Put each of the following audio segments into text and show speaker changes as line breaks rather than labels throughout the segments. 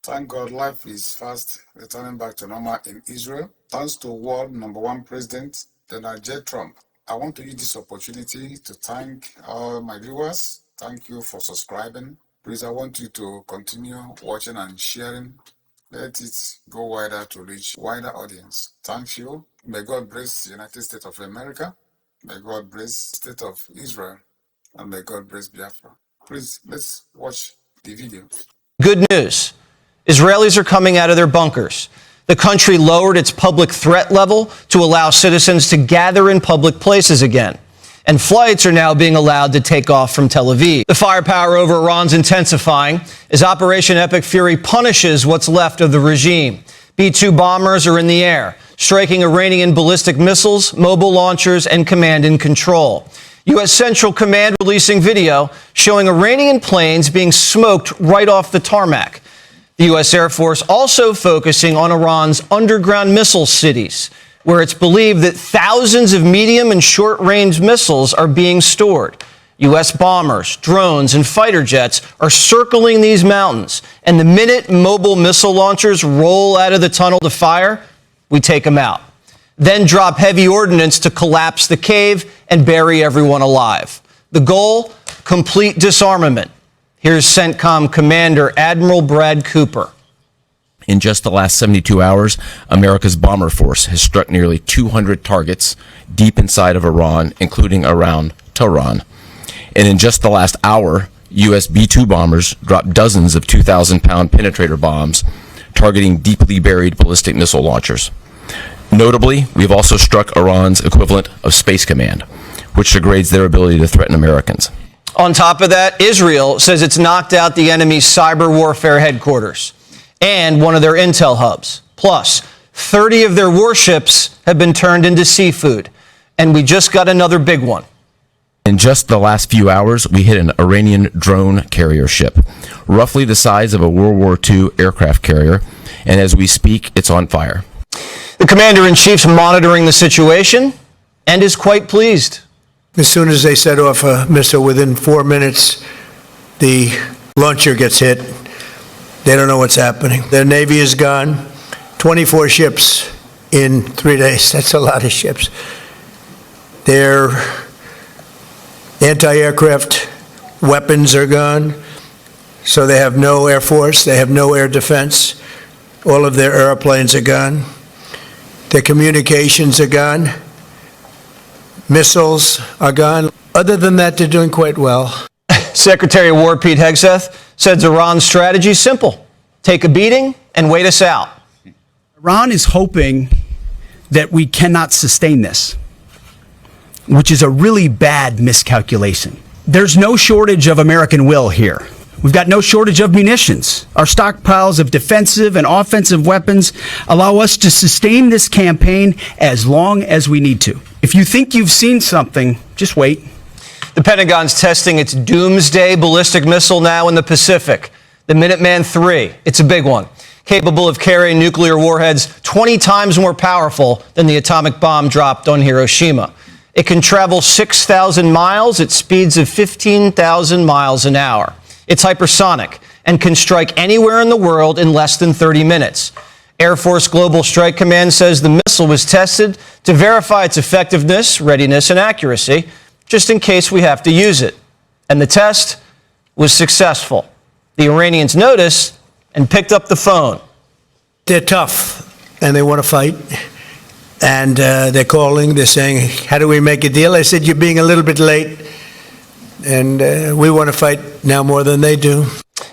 Thank God life is fast returning back to normal in Israel. Thanks to world number one president, Donald J. Trump. I want to use this opportunity to thank all my viewers. Thank you for subscribing. Please, I want you to continue watching and sharing. Let it go wider to reach wider audience. Thank you. May God bless the United States of America. May God bless the state of Israel. And may God bless Biafra. Please, let's watch the video.
Good news. Israelis are coming out of their bunkers. The country lowered its public threat level to allow citizens to gather in public places again. And flights are now being allowed to take off from Tel Aviv. The firepower over Iran's intensifying as Operation Epic Fury punishes what's left of the regime. B-2 bombers are in the air, striking Iranian ballistic missiles, mobile launchers, and command and control. U.S. Central Command releasing video showing Iranian planes being smoked right off the tarmac. The U.S. Air Force also focusing on Iran's underground missile cities, where it's believed that thousands of medium and short-range missiles are being stored. U.S. bombers, drones, and fighter jets are circling these mountains, and the minute mobile missile launchers roll out of the tunnel to fire, we take them out. Then drop heavy ordnance to collapse the cave and bury everyone alive. The goal? Complete disarmament. Here's CENTCOM Commander Admiral Brad Cooper.
In just the last 72 hours, America's bomber force has struck nearly 200 targets deep inside of Iran, including around Tehran. And in just the last hour, U.S. B-2 bombers dropped dozens of 2,000-pound penetrator bombs targeting deeply buried ballistic missile launchers. Notably, we've also struck Iran's equivalent of Space Command, which degrades their ability to threaten Americans.
On top of that, Israel says it's knocked out the enemy's cyber warfare headquarters and one of their intel hubs. Plus, 30 of their warships have been turned into seafood. And we just got another big one.
In just the last few hours, we hit an Iranian drone carrier ship, roughly the size of a World War II aircraft carrier. And as we speak, it's on fire.
The commander-in-chief's monitoring the situation and is quite pleased.
As soon as they set off a missile, within 4 minutes, the launcher gets hit. They don't know what's happening. Their Navy is gone. 24 ships in 3 days. That's a lot of ships. Their anti-aircraft weapons are gone. So they have no air force. They have no air defense. All of their airplanes are gone. Their communications are gone. Missiles are gone. Other than that, they're doing quite well.
Secretary of War Pete Hegseth says Iran's strategy is simple. Take a beating and wait us out.
Iran is hoping that we cannot sustain this, which is a really bad miscalculation. There's no shortage of American will here. We've got no shortage of munitions. Our stockpiles of defensive and offensive weapons allow us to sustain this campaign as long as we need to. If you think you've seen something, just wait.
The Pentagon's testing its doomsday ballistic missile now in the Pacific, the Minuteman III. It's a big one, capable of carrying nuclear warheads 20 times more powerful than the atomic bomb dropped on Hiroshima. It can travel 6,000 miles at speeds of 15,000 miles an hour. It's hypersonic and can strike anywhere in the world in less than 30 minutes. Air Force Global Strike Command says the missile was tested to verify its effectiveness, readiness, and accuracy, just in case we have to use it. And the test was successful. The Iranians noticed and picked up the phone.
They're tough, and they want to fight. And they're calling, they're saying, how do we make a deal? I said, you're being a little bit late. And we want to fight now more than they do.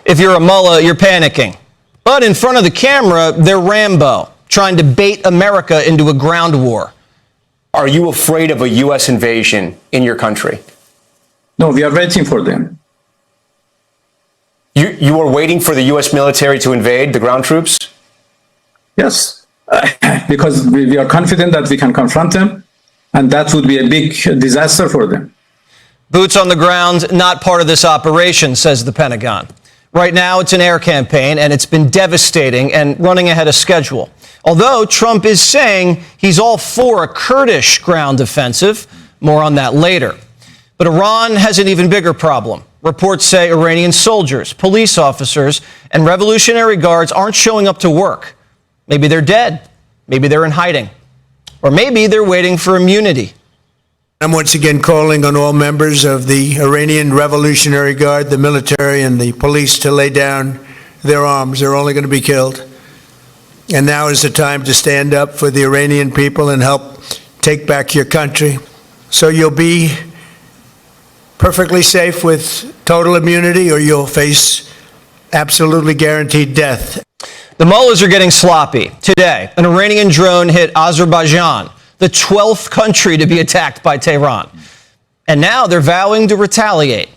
If you're a mullah, you're panicking. But in front of the camera, they're Rambo, trying to bait America into a ground war.
Are you afraid of a U.S. invasion in your country?
No, we are waiting for them.
You are waiting for the U.S. military to invade the ground troops?
Yes, because we are confident that we can confront them, and that would be a big disaster for them.
Boots on the ground, not part of this operation, says the Pentagon. Right now, it's an air campaign, and it's been devastating and running ahead of schedule. Although Trump is saying he's all for a Kurdish ground offensive. More on that later. But Iran has an even bigger problem. Reports say Iranian soldiers, police officers, and Revolutionary Guards aren't showing up to work. Maybe they're dead. Maybe they're in hiding. Or maybe they're waiting for immunity.
I'm once again calling on all members of the Iranian Revolutionary Guard, the military, and the police to lay down their arms. They're only going to be killed. And now is the time to stand up for the Iranian people and help take back your country. So you'll be perfectly safe with total immunity, or you'll face absolutely guaranteed death.
The mullahs are getting sloppy. Today, an Iranian drone hit Azerbaijan, the 12th country to be attacked by Tehran. And now they're vowing to retaliate.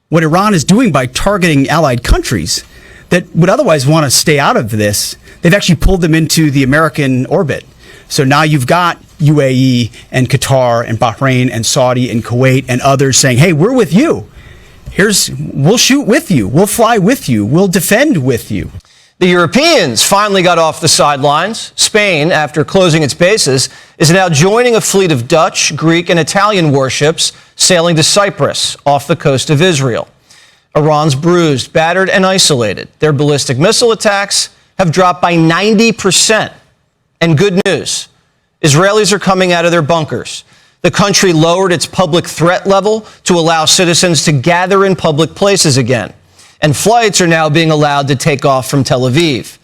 What Iran is doing by targeting allied countries that would otherwise want to stay out of this, they've actually pulled them into the American orbit. So now you've got UAE and Qatar and Bahrain and Saudi and Kuwait and others saying, hey, we're with you. We'll shoot with you. We'll fly with you. We'll defend with you.
The Europeans finally got off the sidelines. Spain, after closing its bases, is now joining a fleet of Dutch, Greek, and Italian warships sailing to Cyprus off the coast of Israel. Iran's bruised, battered, and isolated. Their ballistic missile attacks have dropped by 90%. And good news, Israelis are coming out of their bunkers. The country lowered its public threat level to allow citizens to gather in public places again. And flights are now being allowed to take off from Tel Aviv.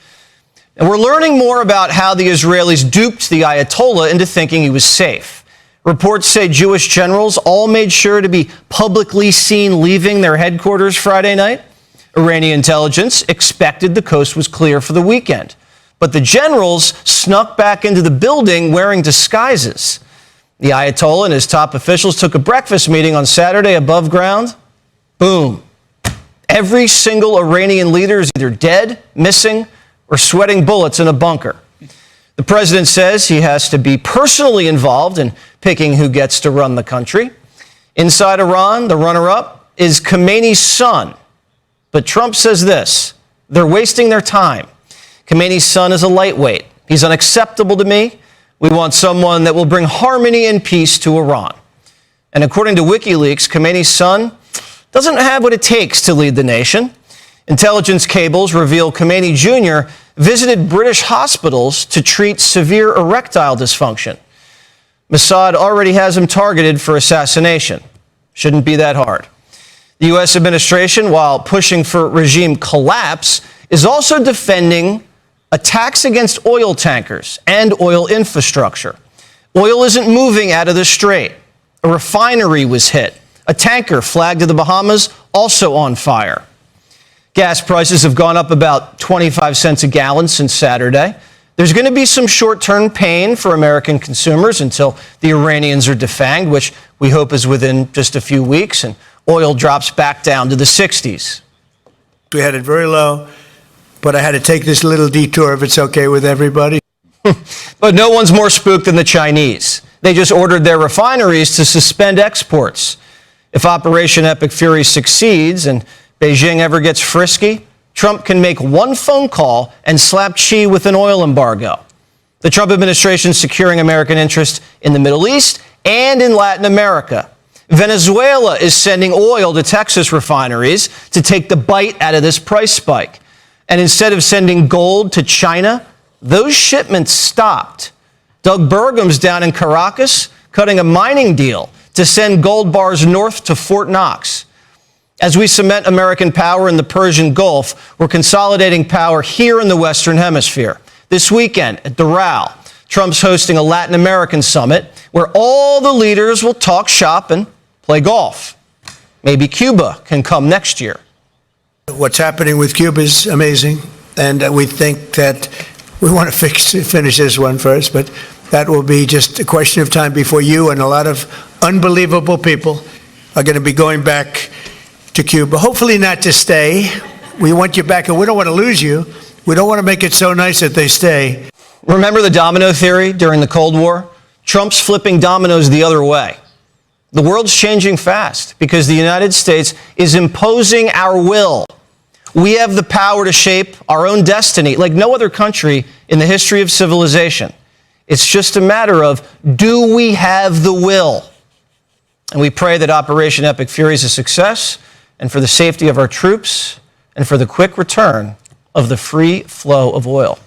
And we're learning more about how the Israelis duped the Ayatollah into thinking he was safe. Reports say Jewish generals all made sure to be publicly seen leaving their headquarters Friday night. Iranian intelligence expected the coast was clear for the weekend. But the generals snuck back into the building wearing disguises. The Ayatollah and his top officials took a breakfast meeting on Saturday above ground. Boom. Every single Iranian leader is either dead, missing, or sweating bullets in a bunker. The president says he has to be personally involved in picking who gets to run the country. Inside Iran, the runner-up is Khomeini's son. But Trump says this: they're wasting their time. Khomeini's son is a lightweight. He's unacceptable to me. We want someone that will bring harmony and peace to Iran. And according to WikiLeaks, Khomeini's son doesn't have what it takes to lead the nation. Intelligence cables reveal Khomeini Jr. visited British hospitals to treat severe erectile dysfunction. Mossad already has him targeted for assassination. Shouldn't be that hard. The U.S. administration, while pushing for regime collapse, is also defending attacks against oil tankers and oil infrastructure. Oil isn't moving out of the strait. A refinery was hit. A tanker flagged to the Bahamas, also on fire. Gas prices have gone up about 25 cents a gallon since Saturday. There's going to be some short-term pain for American consumers until the Iranians are defanged, which we hope is within just a few weeks, and oil drops back down to the 60s.
We had it very low, but I had to take this little detour if it's okay with everybody.
But no one's more spooked than the Chinese. They just ordered their refineries to suspend exports. If Operation Epic Fury succeeds and Beijing ever gets frisky, Trump can make one phone call and slap Xi with an oil embargo. The Trump administration is securing American interest in the Middle East and in Latin America. Venezuela is sending oil to Texas refineries to take the bite out of this price spike. And instead of sending gold to China, those shipments stopped. Doug Burgum's down in Caracas cutting a mining deal to send gold bars north to Fort Knox. As we cement American power in the Persian Gulf, we're consolidating power here in the Western Hemisphere. This weekend at Doral, Trump's hosting a Latin American summit where all the leaders will talk shop and play golf. Maybe Cuba can come next year.
What's happening with Cuba is amazing, and we think that we want to finish this one first, but that will be just a question of time before you and a lot of unbelievable people are going to be going back to Cuba. Hopefully not to stay. We want you back, and we don't want to lose you. We don't want to make it so nice that they stay.
Remember the domino theory during the Cold War? Trump's flipping dominoes the other way. The world's changing fast because the United States is imposing our will. We have the power to shape our own destiny like no other country in the history of civilization. It's just a matter of, do we have the will? And we pray that Operation Epic Fury is a success and for the safety of our troops, and for the quick return of the free flow of oil.